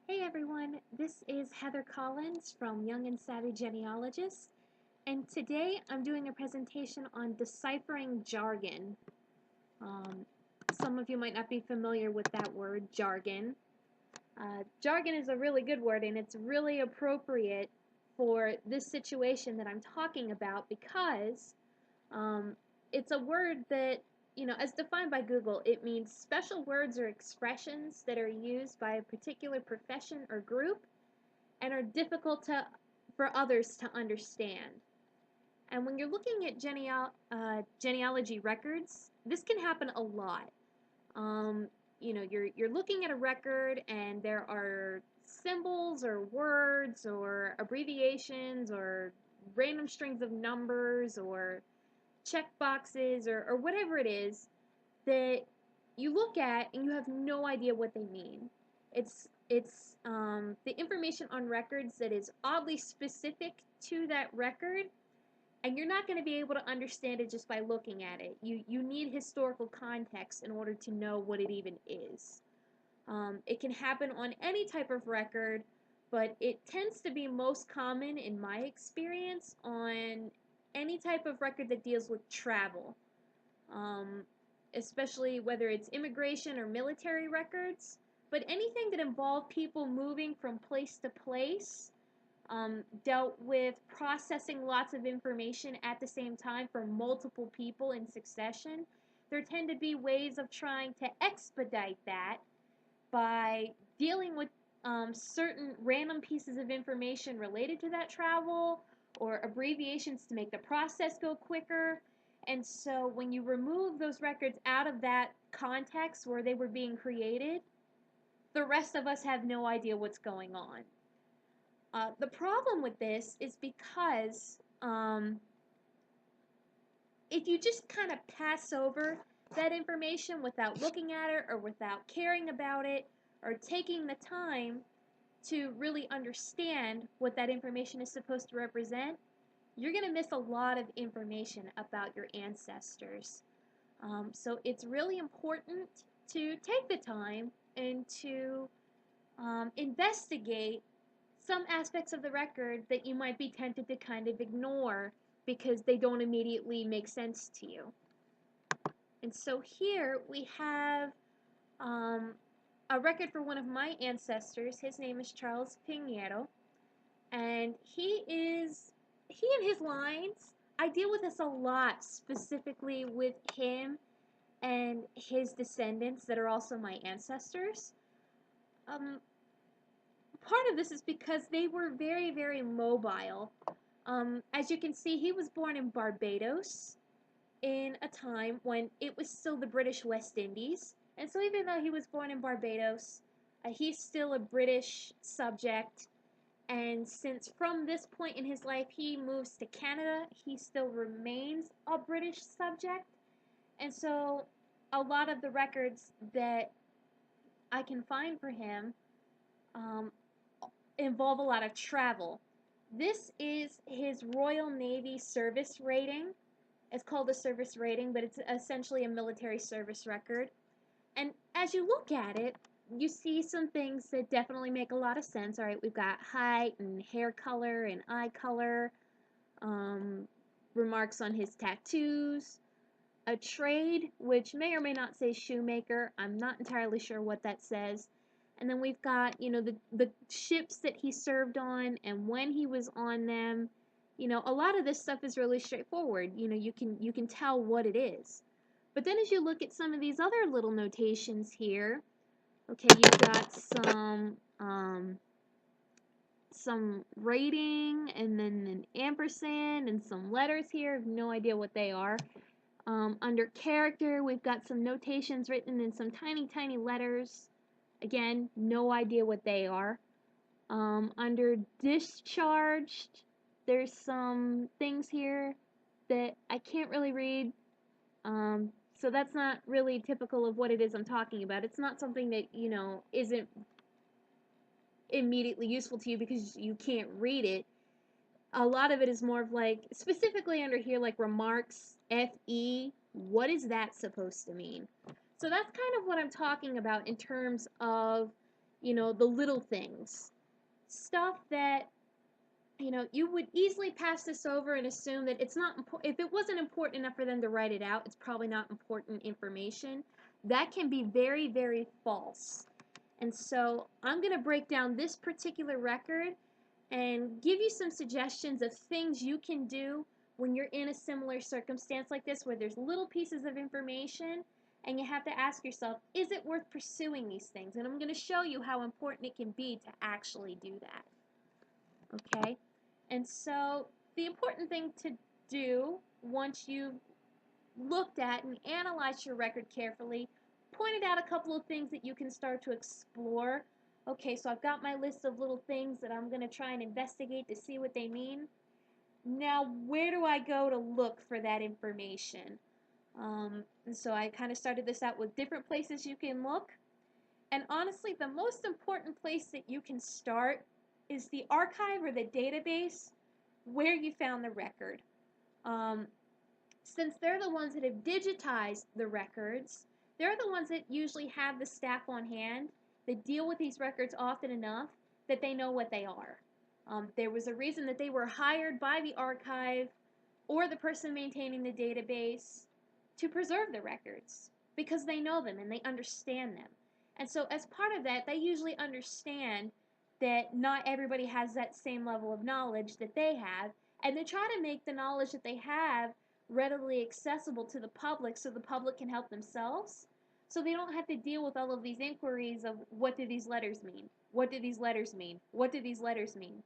Hey everyone, this is Heather Collins from Young and Savvy Genealogists, and today I'm doing a presentation on deciphering jargon. Um, some of you might not be familiar with that word, jargon. Jargon is a really good word, and it's really appropriate for this situation that I'm talking about because um, it's a word that, as defined by Google, it means special words or expressions that are used by a particular profession or group and are difficult for others to understand. And when you're looking at genealogy records, this can happen a lot. Um, you're looking at a record and there are symbols or words or abbreviations or random strings of numbers or check boxes or whatever it is that you look at and you have no idea what they mean. It's the information on records that is oddly specific to that record, and you're not going to be able to understand it just by looking at it. You need historical context in order to know what it even is. It can happen on any type of record, but it tends to be most common in my experience on any type of record that deals with travel. Um, Especially whether it's immigration or military records, but anything that involved people moving from place to place, dealt with processing lots of information at the same time for multiple people in succession. There tend to be ways of trying to expedite that by dealing with certain random pieces of information related to that travel or abbreviations to make the process go quicker. And so when you remove those records out of that context where they were being created, the rest of us have no idea what's going on. The problem with this is because if you just kind of pass over that information without looking at it or without caring about it or taking the time to really understand what that information is supposed to represent, you're going to miss a lot of information about your ancestors. So it's really important to take the time and to investigate some aspects of the record that you might be tempted to kind of ignore because they don't immediately make sense to you. And so here we have um, a record for one of my ancestors. His name is Charles Pinheiro, and he and his lines, I deal with this a lot, specifically with him and his descendants that are also my ancestors. Um, Part of this is because they were very, very mobile. As you can see, he was born in Barbados in a time when it was still the British West Indies. And so even though he was born in Barbados, he's still a British subject. And since from this point in his life he moves to Canada, he still remains a British subject. And so a lot of the records that I can find for him um, involve a lot of travel. This is his Royal Navy service rating. It's called a service rating, but it's essentially a military service record. And as you look at it, you see some things that definitely make a lot of sense. All right, we've got height and hair color and eye color, um, remarks on his tattoos, a trade, which may or may not say shoemaker. I'm not entirely sure what that says. And then we've got, the ships that he served on and when he was on them. A lot of this stuff is really straightforward. You can tell what it is. But then as you look at some of these other little notations here, okay, you've got some rating and then an ampersand and some letters here. I have no idea what they are. Under character, we've got some notations written in some tiny, tiny letters. Again, no idea what they are. Under discharged, there's some things here that I can't really read. So that's not really typical of what it is I'm talking about. It's not something that, isn't immediately useful to you because you can't read it. A lot of it is more of like, specifically under here, like remarks, FE, what is that supposed to mean? So that's kind of what I'm talking about in terms of, the little things. Stuff that, you would easily pass this over and assume that it's not important. If it wasn't important enough for them to write it out, it's probably not important information. That can be very, very false. And so I'm going to break down this particular record and give you some suggestions of things you can do when you're in a similar circumstance like this where there's little pieces of information and you have to ask yourself, is it worth pursuing these things? And I'm going to show you how important it can be to actually do that. Okay? And so the important thing to do once you've looked at and analyzed your record carefully, pointed out a couple of things that you can start to explore. Okay, so I've got my list of little things that I'm going to try and investigate to see what they mean. Now, where do I go to look for that information? And so I kind of started this out with different places you can look. And honestly, the most important place that you can start is the archive or the database where you found the record. Since they're the ones that have digitized the records, they're the ones that usually have the staff on hand that deal with these records often enough that they know what they are. There was a reason that they were hired by the archive or the person maintaining the database to preserve the records because they know them and they understand them. And so as part of that, they usually understand that not everybody has that same level of knowledge that they have, and they try to make the knowledge that they have readily accessible to the public so the public can help themselves, so they don't have to deal with all of these inquiries of what do these letters mean? What do these letters mean? What do these letters mean?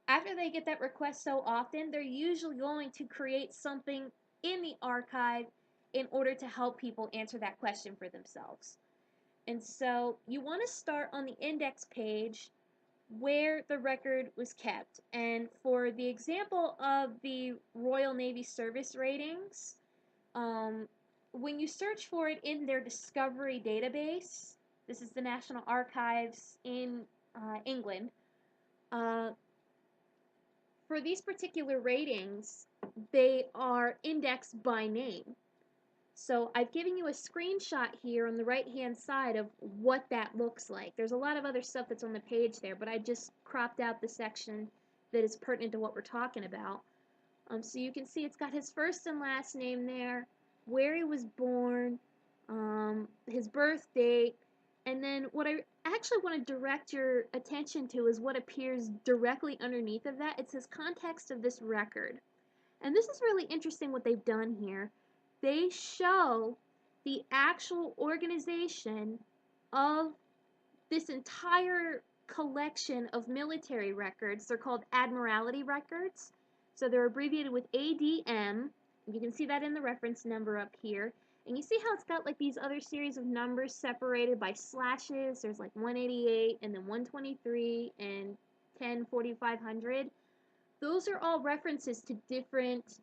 After they get that request so often, they're usually going to create something in the archive in order to help people answer that question for themselves. And so you want to start on the index page where the record was kept. And for the example of the Royal Navy service ratings, when you search for it in their Discovery database, this is the National Archives in England, for these particular ratings, they are indexed by name. So I've given you a screenshot here on the right-hand side of what that looks like. There's a lot of other stuff that's on the page there, but I just cropped out the section that is pertinent to what we're talking about. So you can see it's got his first and last name there, where he was born, his birth date, and then what I actually want to direct your attention to is what appears directly underneath of that. It says context of this record. And this is really interesting what they've done here. They show the actual organization of this entire collection of military records. They're called Admiralty records. So they're abbreviated with ADM. You can see that in the reference number up here. And you see how it's got like these other series of numbers separated by slashes. There's like 188 and then 123 and 10, 4500. Those are all references to different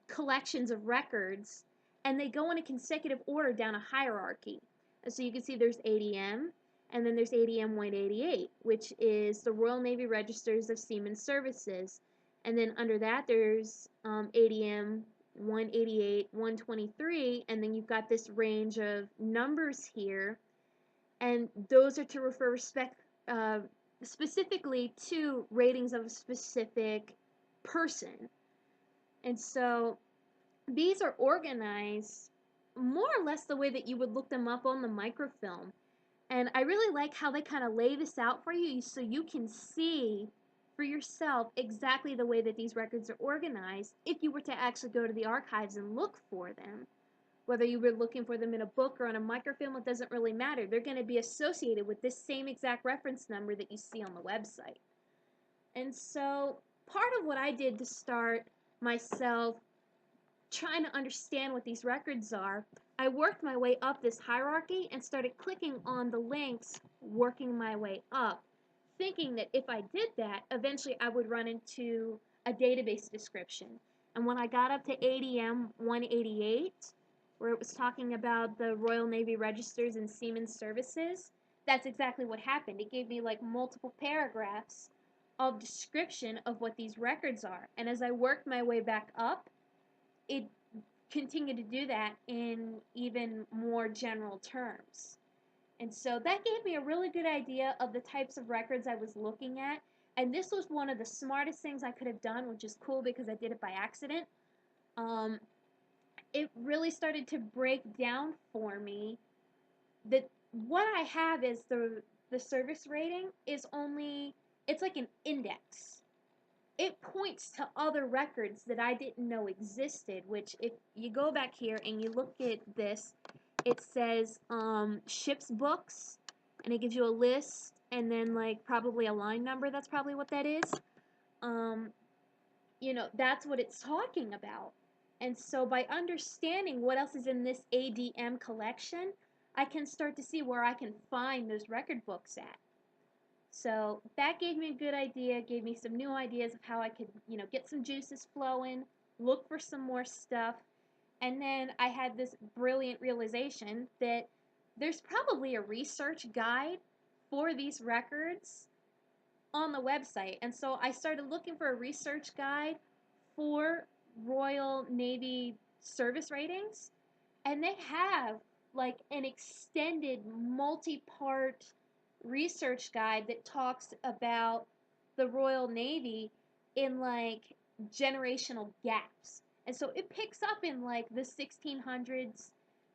collections of records, and they go in a consecutive order down a hierarchy. And so you can see there's ADM, and then there's ADM 188, which is the Royal Navy Registers of Seamen's Services. And then under that there's ADM 188, 123, and then you've got this range of numbers here, and those are to refer specifically to ratings of a specific person. And so these are organized more or less the way that you would look them up on the microfilm. And I really like how they kind of lay this out for you so you can see for yourself exactly the way that these records are organized if you were to actually go to the archives and look for them. Whether you were looking for them in a book or on a microfilm, it doesn't really matter. They're going to be associated with this same exact reference number that you see on the website. And so part of what I did to start myself trying to understand what these records are, I worked my way up this hierarchy and started clicking on the links, working my way up, thinking that if I did that, eventually I would run into a database description. And when I got up to ADM 188, where it was talking about the Royal Navy Registers and Seamen's Services, that's exactly what happened. It gave me like multiple paragraphs of description of what these records are. And as I worked my way back up, it continued to do that in even more general terms. And so that gave me a really good idea of the types of records I was looking at. And this was one of the smartest things I could have done, which is cool because I did it by accident. Um, it really started to break down for me that what I have is the service rating is only, it's like an index. It points to other records that I didn't know existed, which if you go back here and you look at this, it says ships books, and it gives you a list and then like probably a line number. That's probably what that is. Um, that's what it's talking about. And so by understanding what else is in this ADM collection, I can start to see where I can find those record books at. So that gave me a good idea, gave me some new ideas of how I could, get some juices flowing, look for some more stuff. And then I had this brilliant realization that there's probably a research guide for these records on the website. And so I started looking for a research guide for Royal Navy service ratings, and they have like an extended multi-part research guide that talks about the Royal Navy in like generational gaps. And so it picks up in like the 1600s,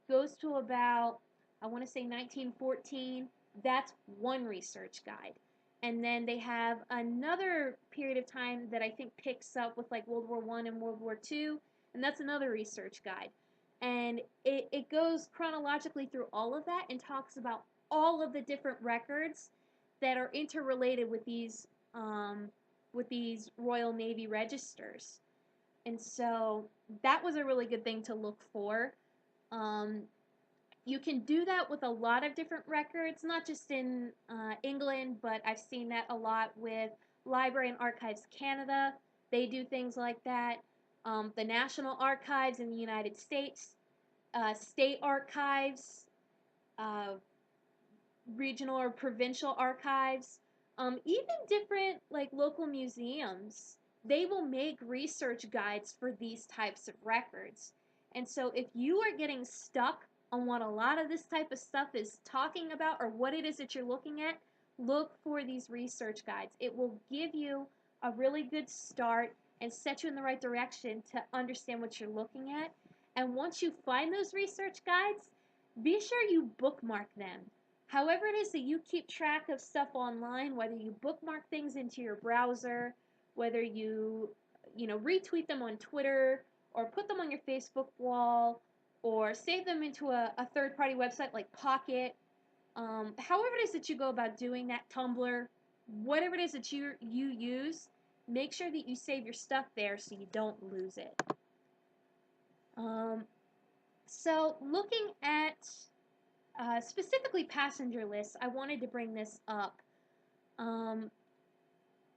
goes to about, I want to say 1914. That's one research guide. And then they have another period of time that I think picks up with like World War I and World War II, and that's another research guide. And it goes chronologically through all of that and talks about all of the different records that are interrelated with these Royal Navy registers. And so that was a really good thing to look for. Um, you can do that with a lot of different records, not just in England, but I've seen that a lot with Library and Archives Canada. They do things like that. The National Archives in the United States, state archives, uh, regional or provincial archives, even different like local museums, they will make research guides for these types of records. And so if you are getting stuck on what a lot of this type of stuff is talking about or what it is that you're looking at, look for these research guides. It will give you a really good start and set you in the right direction to understand what you're looking at. And once you find those research guides, be sure you bookmark them. However it is that you keep track of stuff online, whether you bookmark things into your browser, whether you retweet them on Twitter or put them on your Facebook wall or save them into a third-party website like Pocket, however it is that you go about doing that, Tumblr, whatever it is that you use, make sure that you save your stuff there so you don't lose it. So looking at specifically passenger lists, I wanted to bring this up.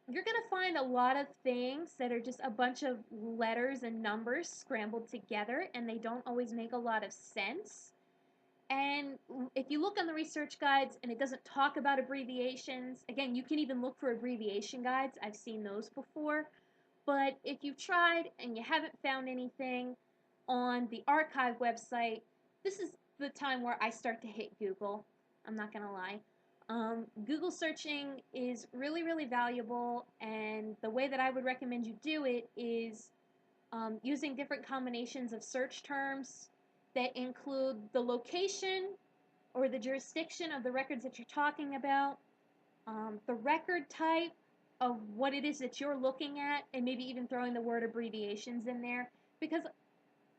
You're going to find a lot of things that are just a bunch of letters and numbers scrambled together, and they don't always make a lot of sense. And if you look on the research guides and it doesn't talk about abbreviations, again, you can even look for abbreviation guides. I've seen those before. But if you've tried and you haven't found anything on the archive website, this is the time where I start to hit Google. I'm not going to lie. Google searching is really, really valuable, and the way that I would recommend you do it is using different combinations of search terms that include the location or the jurisdiction of the records that you're talking about, the record type of what it is that you're looking at, and maybe even throwing the word abbreviations in there, because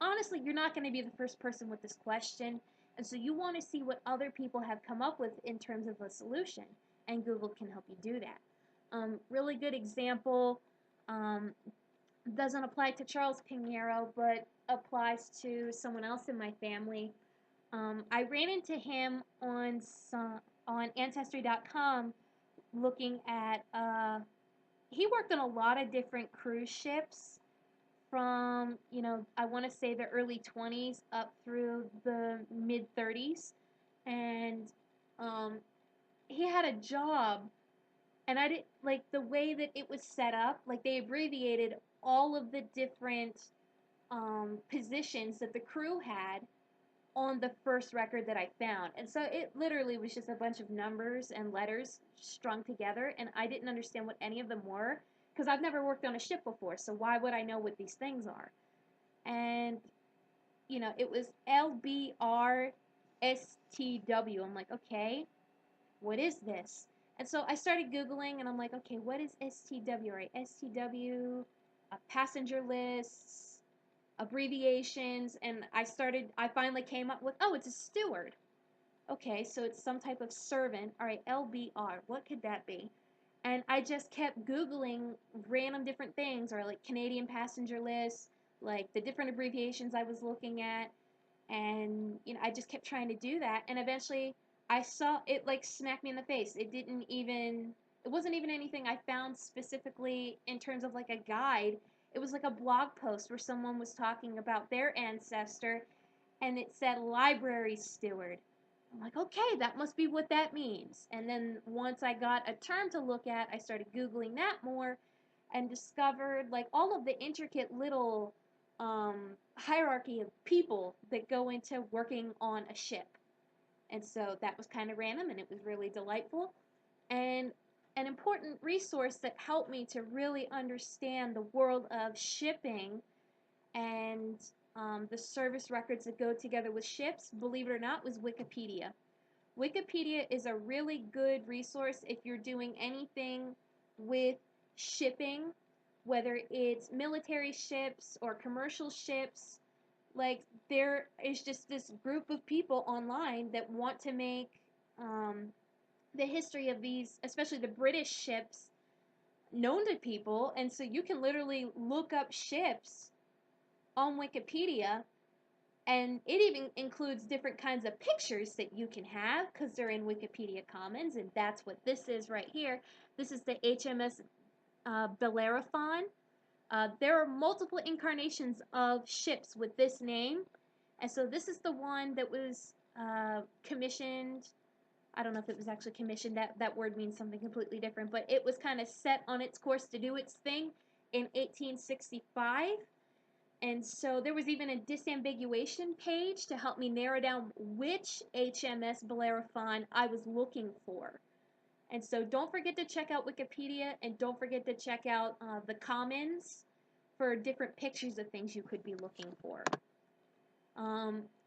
honestly, you're not going to be the first person with this question, and so you want to see what other people have come up with in terms of a solution, and Google can help you do that. Really good example, doesn't apply to Charles Pinheiro, but applies to someone else in my family. I ran into him on Ancestry.com looking at, he worked on a lot of different cruise ships from, I want to say the early 20s up through the mid 30s. And he had a job, and I didn't like the way that it was set up. Like they abbreviated all of the different positions that the crew had on the first record that I found. And so it literally was just a bunch of numbers and letters strung together, and I didn't understand what any of them were because I've never worked on a ship before, so why would I know what these things are? And, it was LBRSTW. I'm like, okay, what is this? And so I started Googling, and I'm like, okay, what is STW, right? STW, passenger lists, abbreviations, and I finally came up with, oh, it's a steward. Okay, so it's some type of servant. All right, LBR, what could that be? And I just kept Googling random different things, or like Canadian passenger lists, like the different abbreviations I was looking at, and I just kept trying to do that, and eventually I saw it like smacked me in the face. It wasn't even anything I found specifically in terms of like a guide. It was like a blog post where someone was talking about their ancestor, and it said library steward. I'm like, okay, that must be what that means. And then once I got a term to look at, I started Googling that more and discovered like all of the intricate little hierarchy of people that go into working on a ship. And so that was kind of random, and it was really delightful. And an important resource that helped me to really understand the world of shipping and the service records that go together with ships, believe it or not, was Wikipedia. Wikipedia is a really good resource if you're doing anything with shipping, whether it's military ships or commercial ships. Like, there is just this group of people online that want to make the history of these, especially the British ships, known to people. And so you can literally look up ships on Wikipedia, and it even includes different kinds of pictures that you can have because they're in Wikipedia Commons, and that's what this is right here. This is the HMS Bellerophon. There are multiple incarnations of ships with this name, and so this is the one that was commissioned. I don't know if it was actually commissioned. That word means something completely different, but it was kind of set on its course to do its thing in 1865. And so there was even a disambiguation page to help me narrow down which HMS Bellerophon I was looking for. And so don't forget to check out Wikipedia, and don't forget to check out the Commons for different pictures of things you could be looking for.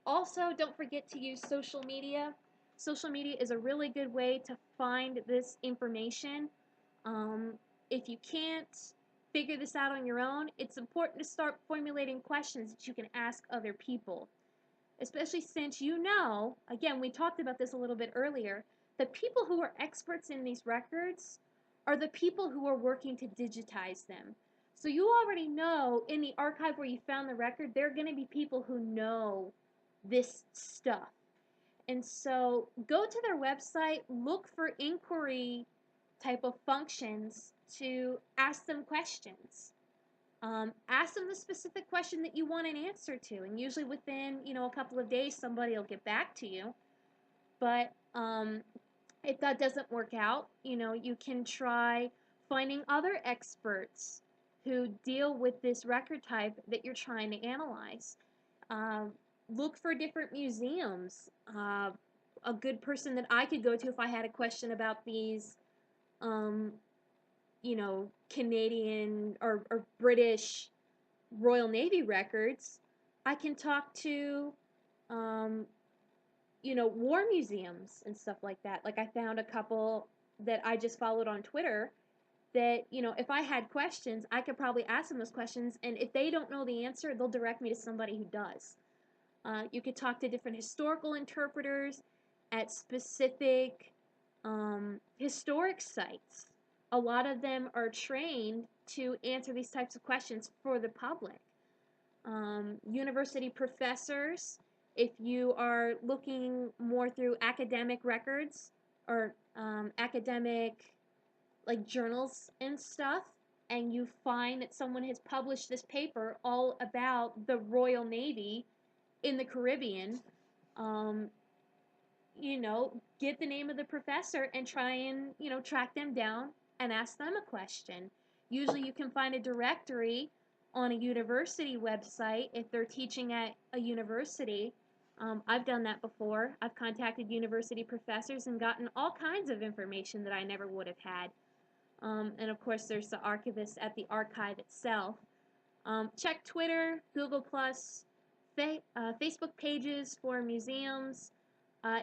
Also, don't forget to use social media. Social media is a really good way to find this information. If you can't figure this out on your own, it's important to start formulating questions that you can ask other people. Especially since again, we talked about this a little bit earlier, the people who are experts in these records are the people who are working to digitize them. So you already know in the archive where you found the record, there are going to be people who know this stuff. And so go to their website, look for inquiry type of functions to ask them questions. Ask them the specific question that you want an answer to, and usually within a couple of days somebody will get back to you. But if that doesn't work out, you can try finding other experts who deal with this record type that you're trying to analyze. Look for different museums. A good person that I could go to if I had a question about these Canadian or British Royal Navy records, I can talk to, war museums and stuff like that. Like, I found a couple that I just followed on Twitter that, if I had questions, I could probably ask them those questions, and if they don't know the answer, they'll direct me to somebody who does. You could talk to different historical interpreters at specific historic sites. A lot of them are trained to answer these types of questions for the public. University professors, if you are looking more through academic records or academic like journals and stuff, and you find that someone has published this paper all about the Royal Navy in the Caribbean, get the name of the professor and try and, track them down and ask them a question. Usually you can find a directory on a university website if they're teaching at a university. I've done that before. I've contacted university professors and gotten all kinds of information that I never would have had. And of course, there's the archivist at the archive itself. Check Twitter, Google Facebook pages for museums.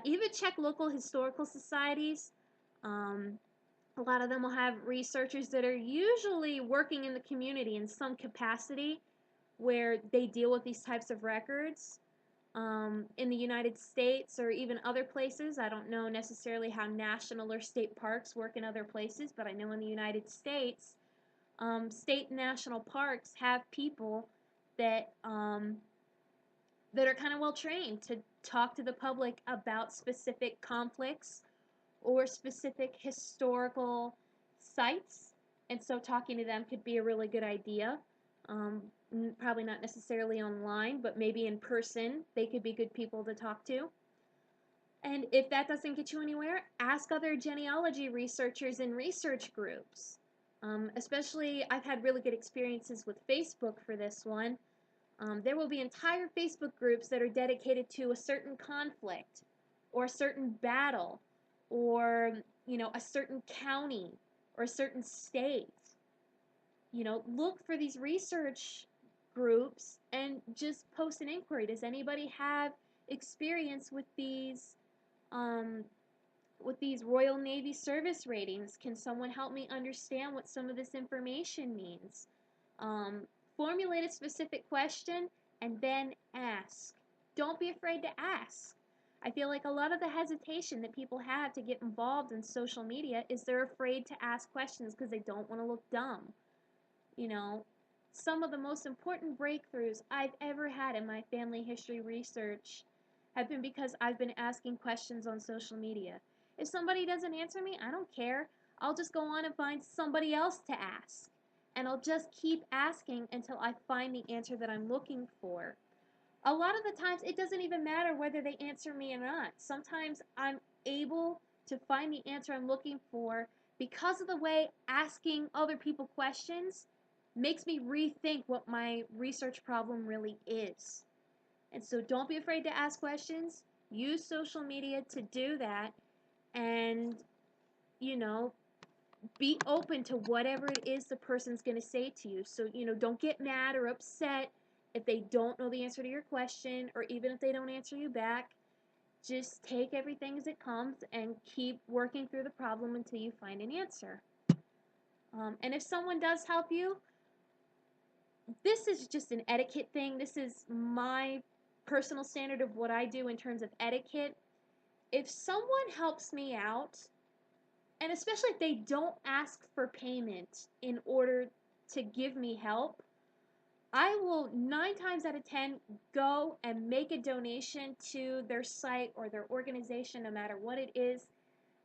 Even check local historical societies. Um, a lot of them will have researchers that are usually working in the community in some capacity where they deal with these types of records. In the United States or even other places, I don't know necessarily how national or state parks work in other places, but I know in the United States, state and national parks have people that that are kind of well trained to talk to the public about specific conflicts or specific historical sites. And so talking to them could be a really good idea. Um, Probably not necessarily online, but maybe in person, they could be good people to talk to. And if that doesn't get you anywhere, ask other genealogy researchers in research groups. Especially, I've had really good experiences with Facebook for this one. There will be entire Facebook groups that are dedicated to a certain conflict or a certain battle or, a certain county or a certain state. Look for these research groups and just post an inquiry. Does anybody have experience um, with these Royal Navy service ratings? Can someone help me understand what some of this information means? Um, Formulate a specific question and then ask. Don't be afraid to ask. I feel like a lot of the hesitation that people have to get involved in social media is they're afraid to ask questions because they don't want to look dumb. You know, some of the most important breakthroughs I've ever had in my family history research have been because I've been asking questions on social media. If somebody doesn't answer me, I don't care. I'll just go on and find somebody else to ask. And I'll just keep asking until I find the answer that I'm looking for. A lot of the times, it doesn't even matter whether they answer me or not. Sometimes I'm able to find the answer I'm looking for because of the way asking other people questions makes me rethink what my research problem really is. And so don't be afraid to ask questions. Use social media to do that. And, you know, be open to whatever it is the person's going to say to you. So, don't get mad or upset if they don't know the answer to your question or even if they don't answer you back. Just take everything as it comes and keep working through the problem until you find an answer. And if someone does help you, this is just an etiquette thing. This is my personal standard of what I do in terms of etiquette. If someone helps me out, and especially if they don't ask for payment in order to give me help, I will 9 times out of 10 go and make a donation to their site or their organization, no matter what it is.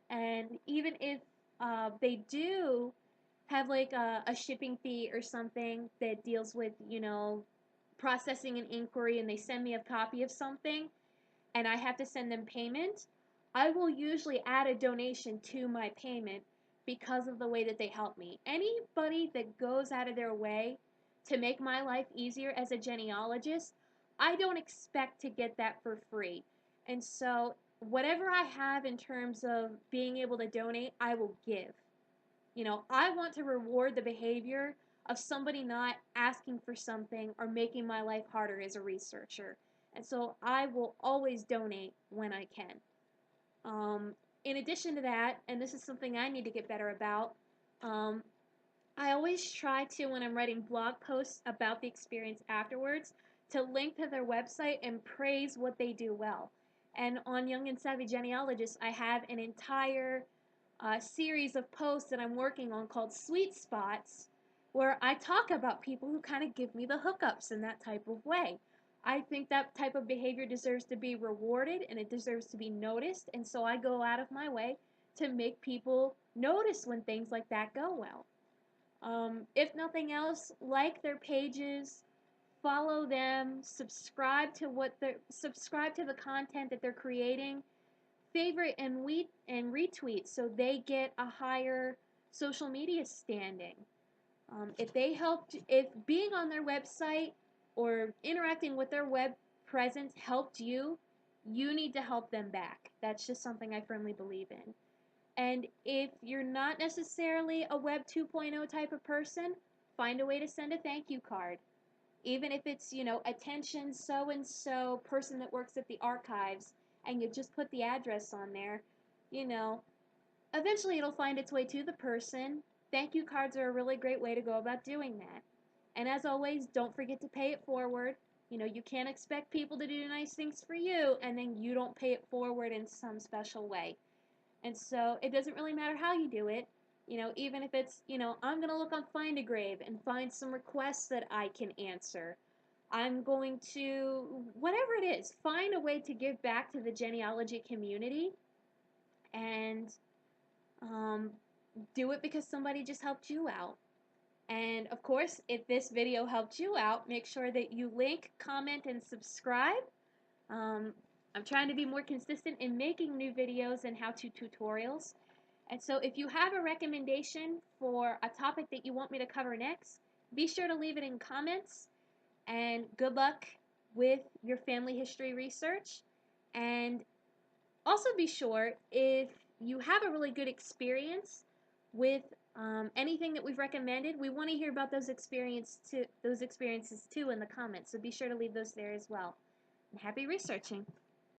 And even if they do have like a shipping fee or something that deals with, processing an inquiry and they send me a copy of something and I have to send them payment, I will usually add a donation to my payment because of the way that they help me. Anybody that goes out of their way to make my life easier as a genealogist, I don't expect to get that for free. And so, whatever I have in terms of being able to donate, I will give. I want to reward the behavior of somebody not asking for something or making my life harder as a researcher. And so I will always donate when I can. In addition to that, and this is something I need to get better about, um, I always try to, when I'm writing blog posts about the experience afterwards, to link to their website and praise what they do well. And on Young and Savvy Genealogists, I have an entire series of posts that I'm working on called Sweet Spots, where I talk about people who kind of give me the hookups in that type of way. I think that type of behavior deserves to be rewarded and it deserves to be noticed, and so I go out of my way to make people notice when things like that go well. If nothing else, like their pages, follow them, subscribe to the content that they're creating, favorite and retweet so they get a higher social media standing. If being on their website or interacting with their web presence helped you you need to help them back. That's just something I firmly believe in. And if you're not necessarily a Web 2.0 type of person, find a way to send a thank you card. Even if it's, attention so and so person that works at the archives, and you just put the address on there, you know, eventually it'll find its way to the person. Thank you cards are a really great way to go about doing that. And as always, don't forget to pay it forward. You can't expect people to do nice things for you and then you don't pay it forward in some special way. And so it doesn't really matter how you do it. Even if it's, I'm going to look on Find a Grave and find some requests that I can answer. I'm going to, whatever it is, find a way to give back to the genealogy community and um, do it because somebody just helped you out. And of course, if this video helped you out, make sure that you link, comment, and subscribe. Um, I'm trying to be more consistent in making new videos and how-to tutorials. And so if you have a recommendation for a topic that you want me to cover next, be sure to leave it in comments. And good luck with your family history research. And also be sure, if you have a really good experience with anything that we've recommended, we want to hear about those experiences too in the comments. So be sure to leave those there as well. And happy researching!